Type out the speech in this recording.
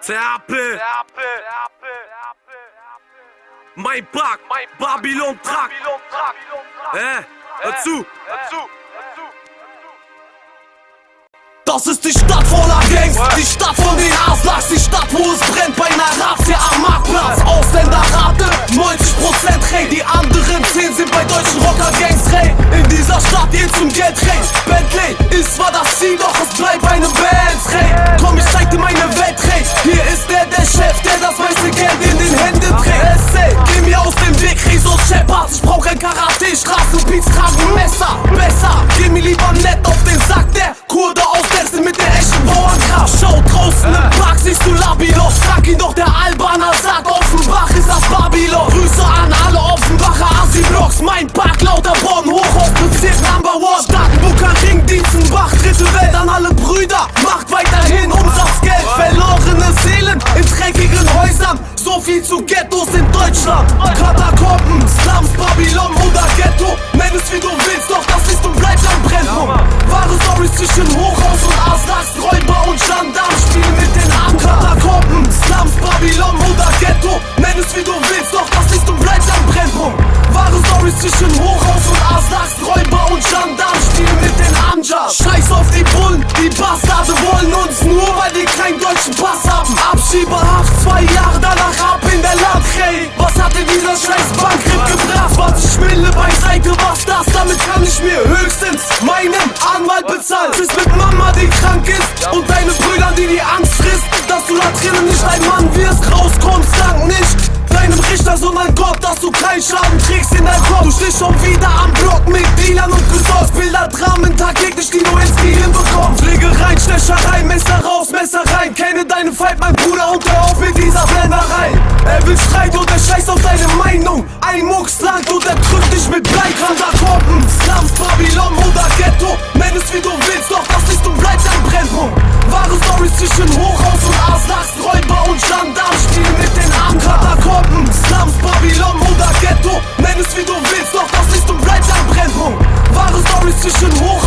Theapel, mein Park, Babylon Truck. Hör zu. Das ist die Stadt voller Gangs, die Stadt von den Aslaks, die Stadt, wo es brennt bei einer Razzia am Marktplatz. Ausländerrate, 90% hey, die anderen 10 sind bei deutschen Rocker-Gangs, hey. In dieser Stadt geht zum Geld, hey. Bentley ist zwar das Ziel, doch es bleibt eine Benz, hey. Komm, ich zeig dir meine Welt, hey. Hier ist der Chef, der das meiste Geld in den Händen trägt. Hey, geh mir aus dem Weg, Rezo Shepard, ich brauch kein Karate, Straßenbeats tragen Messer. Besser, geh mir lieber nett auf den Sack, der Kurde aus Dessen mit der echten Bauernkraft. Schau draußen im Park, siehst du Labilos. Frag ihn doch, der Albaner sagt, Offenbach ist das Babylon. Grüße an alle Offenbacher Assi-Blocks. Mein Park, Lauterborn, Hochhaus, Bezirk Number One. Starkenbucker, Ring, Dietzenbach, dritte Welt an alle Brüder. Macht weiterhin Umsatzgeld. Verlorene Seelen in dreckigen Häusern. So viel zu Ghettos in Deutschland. Katakomben, Slums, Babylon oder Ghetto. Nenn es wie du willst, doch das ist und bleibt ein Brennpunkt. Wahre Storys zwischen Hochhaus und Aslaks, Räuber und Gendarm spielen mit den Armen. Katakomben, Slums, Babylon oder Ghetto. Nenn es wie du willst, doch das ist und bleibt ein Brennpunkt. Wahre Storys zwischen Hochhaus und Aslaks, Räuber und Gendarm spielen mit den Amjas. Scheiß auf die Bullen, die Bastarde wollen uns nur, weil die keinen deutschen Pass haben. Abschiebehaft, 2 Jahre danach ab in der Land, hey. Was hat denn dieser scheiß Bankritt gebracht? 20 Mille beiseite, was das? Damit kann ich mir höchstens meinen Anwalt bezahlen. Es ist mit Mama, die krank ist und deine Brüder, die Angst frisst, dass du da drinnen nicht ein Mann wirst. Rauskommst, dank nicht deinem Richter, sondern Gott, dass du keinen Schaden kriegst in deinem Kopf. Du stehst schon wieder am Block mit Dealern und Besorgsbilder, Dramen tagtäglich, die du ins Gehirn bekommst. Schlägereien, Stecherei, Messer raus, Messer rein. Kenne deinen Feind, mein Bruder, und hör auf mit dieser Blenderei. Er will Streit und er scheißt auf deine Meinung. Ein Mucks langt und er trifft dich mit Blei. Katakomben, Slums, Babylon oder Ghetto. Nenn es wie du willst, doch das ist und bleibt ein Brennpunkt. Wahre Storys zwischen Hochhaus und Aslaks, Räuber und Gendarm spielen mit den Armen. Katakomben, Slums, Babylon oder Ghetto. Nenn es wie du willst, doch das ist und bleibt ein Brennpunkt. Wahre Storys zwischen Hochhaus